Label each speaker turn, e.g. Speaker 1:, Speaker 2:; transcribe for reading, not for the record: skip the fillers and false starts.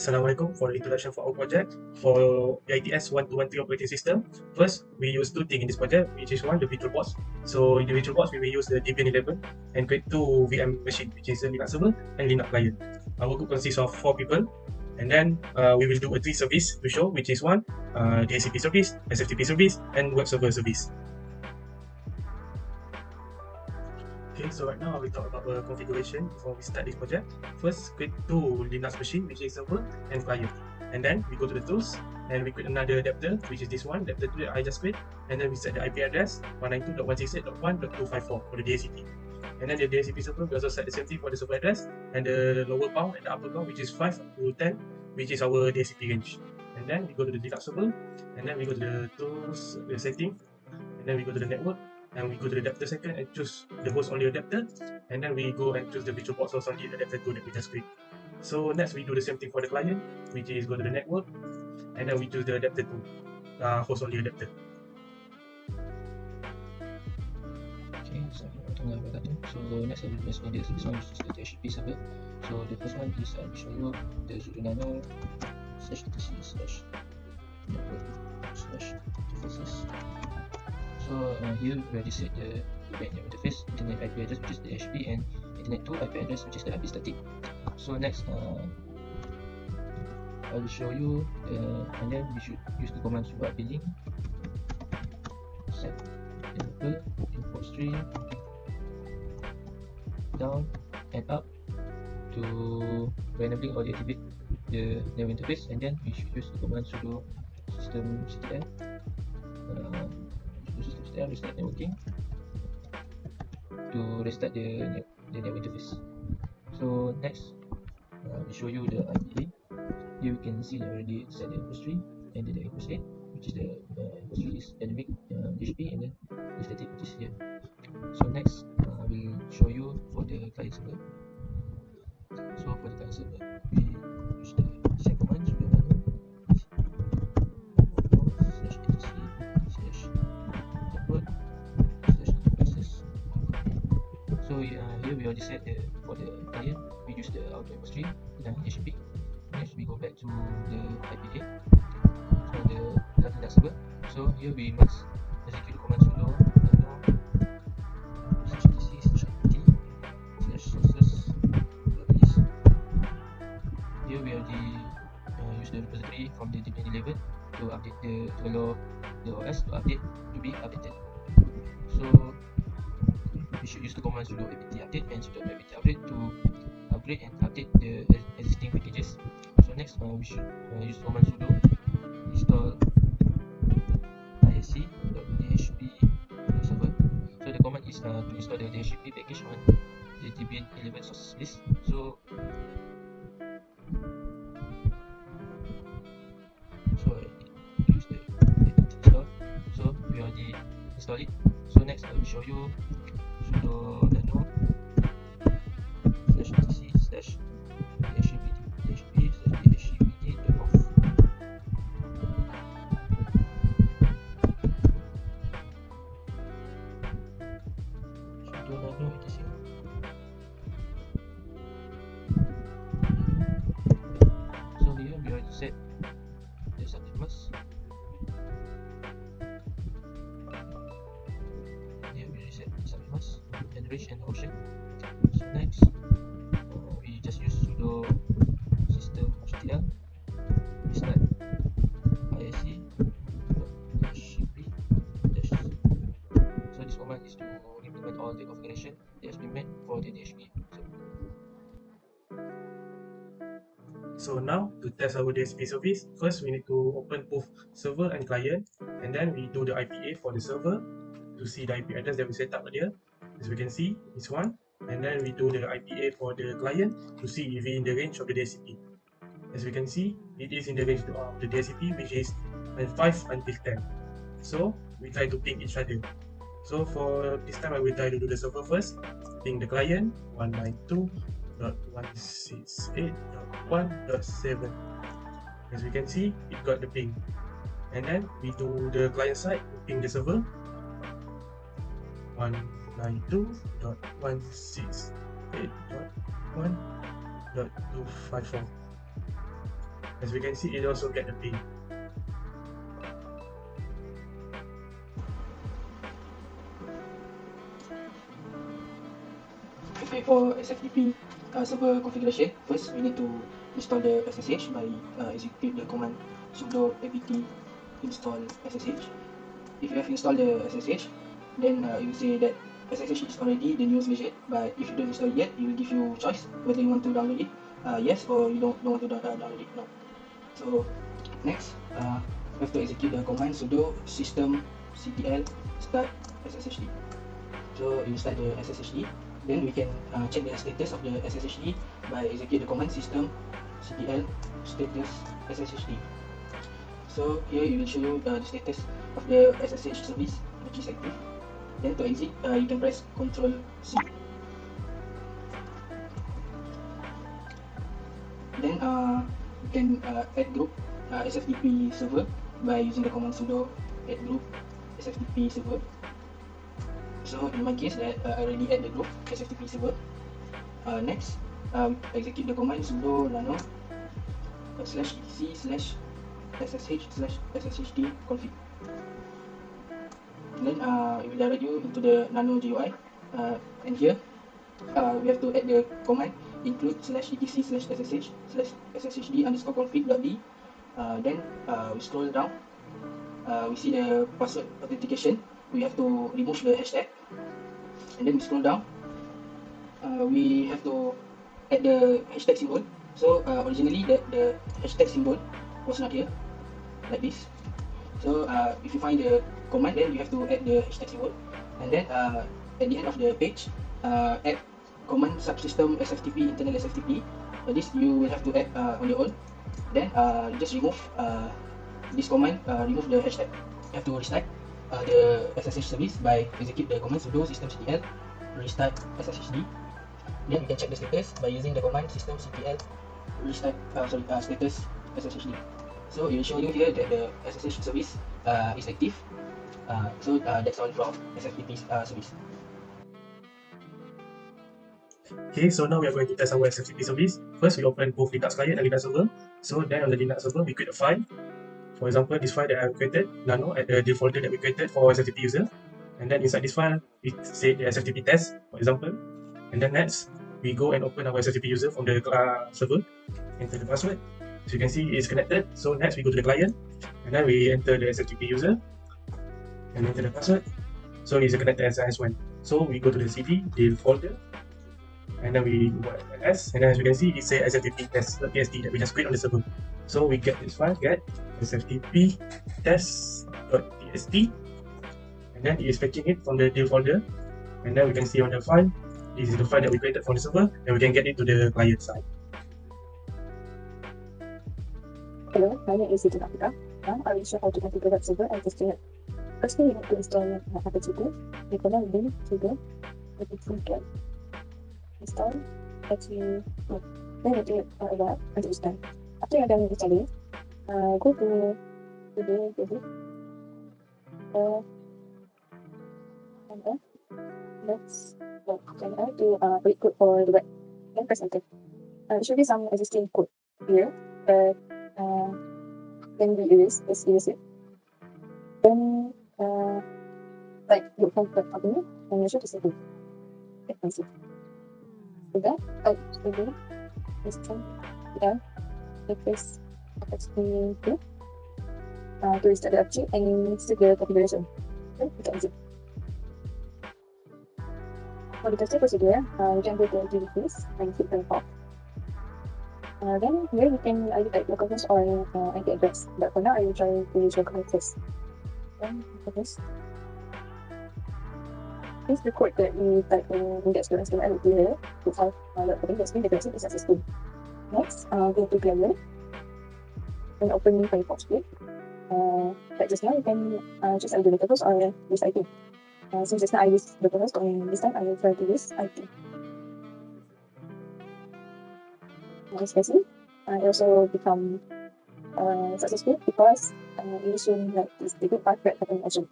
Speaker 1: Assalamualaikum. For the introduction for our project for ITS 1213 operating system. First, we use two things in this project, which is one, the virtual box. So in the virtual box, we will use the Debian 11 and create two VM machine, which is a Linux server and Linux client. Our group consists of 4 people, and then we will do a 3 service to show, which is one, DHCP service, SFTP service, and web server service. Okay, so right now we talk about the configuration before we start this project. First, create two Linux machine, which is server and client. And then we go to the tools and we create another adapter, which is this one, adapter 2 that I just create. And then we set the IP address 192.168.1.254 for the DHCP. And then the DHCP server, we also set the same thing for the server address and the lower bound and the upper bound, which is 5 to 10, which is our DHCP range. And then we go to the Linux server, and then we go to the tools, the setting, and then we go to the network, and we go to the adapter second and choose the host only adapter, and then we go and choose the virtual box host only adapter 2 that we just create. So next we do the same thing for the client, which is go to the network, and then we choose the adapter 2 host only adapter.
Speaker 2: Okay, so next I will explain this. This one is the DHCP server. So the first one is I will show you the sudo nano /etc/ network /devices. So here we already set the backend interface, internet IP address which is the DHCP, and internet 2 IP address which is the IP static. So next I will show you and then we should use the command sudo IP link, set enable import stream down and up to randomly or deactivate the network interface, and then we should use the command sudo systemctl restart networking to restart the network interface. So next we show you the IPA. Here you can see that already set the input stream and the input state, which is the input stream is dynamic DHCP, and then the static which is here. So next I will show you for the client server. So for the client server, we use the same command sudo nano /etc/network/devices. So here we already set for the client, we use the auto input stream and DHCP. Next we go back to the IPA for the Linux server. So here we must execute the command sudo nano /etc/apt/sources/release. Here we already use the repository from the Debian 11 to update to allow the OS to update to be updated. So we should use the command sudo apt update and sudo apt upgrade to upgrade and update the existing packages. So next we should use the command sudo install isc.dhcp server. So the command is to install the DHCP package on the Debian 11 source list. So I use the install. So we already installed it. So next I will show you sudo nano /etc/dhcp/dhcpd.conf. Sudo nano etc. So here we already set the subnet mask. Here we already set the subnet mask and range and option. So next we just use sudo systemctl restart isc.dhcp. So this command is to implement all the configuration that has been made for the DHCP server.
Speaker 1: So now to test our DHCP service, first we need to open both server and client, and then we do the IPA for the server to see the IP address that we set up earlier. As we can see, this one, and then we do the IPA for the client to see if it's in the range of the DHCP. As we can see, it is in the range of the DHCP, which is 5 until 10. So we try to ping each other. So for this time I will try to do the server first, ping the client 192.168.1.7. As we can see, it got the ping. And then we do the client side, ping the server 192.168.1.254. As we can see, it also get the ping.
Speaker 2: Okay, for SFTP server configuration, first we need to install the SSH by execute the command sudo apt install SSH. If you have installed the SSH, then it will say that SSH is already the newest version, but if you don't install it yet, it will give you choice whether you want to download it yes, or you don't want to download it no. So next, we have to execute the command sudo systemctl start sshd. So you start the sshd, then we can check the status of the sshd by execute the command systemctl status sshd. So here it will show you the status of the SSH service which is active. Then to exit, you can press Ctrl C. Then you can add group SFTP server by using the command sudo add group SFTP server. So in my case, that I already add the group SFTP server. Next, execute the command sudo nano /etc/ssh/sshd config. Then it will direct you into the nano GUI, and here we have to add the command include /etc/ssh/sshd_config.d. Then we scroll down, we see the password authentication. We have to remove the hashtag, and then we scroll down, we have to add the hashtag symbol. So originally the hashtag symbol was not here, like this. So if you find the command, then you have to add the hashtag symbol, and then at the end of the page, add command subsystem SFTP internal SFTP. This you will have to add on your own. Then just remove this command, remove the hashtag. You have to restart the SSH service by execute the command sudo systemctl restart sshd. Then you can check the status by using the command systemctl restart status sshd. So it will show you here that the SSH service is active. So that's all from SFTP service.
Speaker 1: Okay, so now we are going to test our SFTP service. First, we open both Linux client and Linux server. So then on the Linux server, we create a file. For example, this file that I created, nano, at the folder that we created for SFTP user. And then inside this file, we say the SFTP test, for example. And then next, we go and open our SFTP user from the server, enter the password. So you can see it's connected. So next, we go to the client, and then we enter the SFTP user, and enter the password. So it's connected as S1. So we go to the CD, the folder, and then we go ls, and then as you can see, it says SFTP test.txt that we just create on the server. So we get this file, get SFTP test.txt, and then it is fetching it from the dev folder, and then we can see on the file, this is the file that we created from the server, and we can get it to the client side.
Speaker 3: Hello, my name is Siti Nafika. Now I will show how to configure web server and testing it. Firstly, we need to install apt. We connect bin sudo apt install actually then we do a while until it's done. After you're done with installing, go to the visit and then let's go to read code for the web. Then press enter. It should be some existing code here, but then we erase it. Then like look for the company and you should save it. Okay, I see. With that, again, this time, press XP2 to restart the app and set the configuration. Okay, we can exit. For the testing procedure, we can go to activities and hit turn off. Then here we can either type localhost or IP address, but for now I will try to use localhost first. Then localhost. This is the code that we type in index.html here to have the testing address is successful. Next, go to client and open Firefox here. Like just now, you can just either localhost or use IP. So just now I use localhost, and this time I will try to use IP. As you can see, it also become successful because it is showing that this the good part that happened also.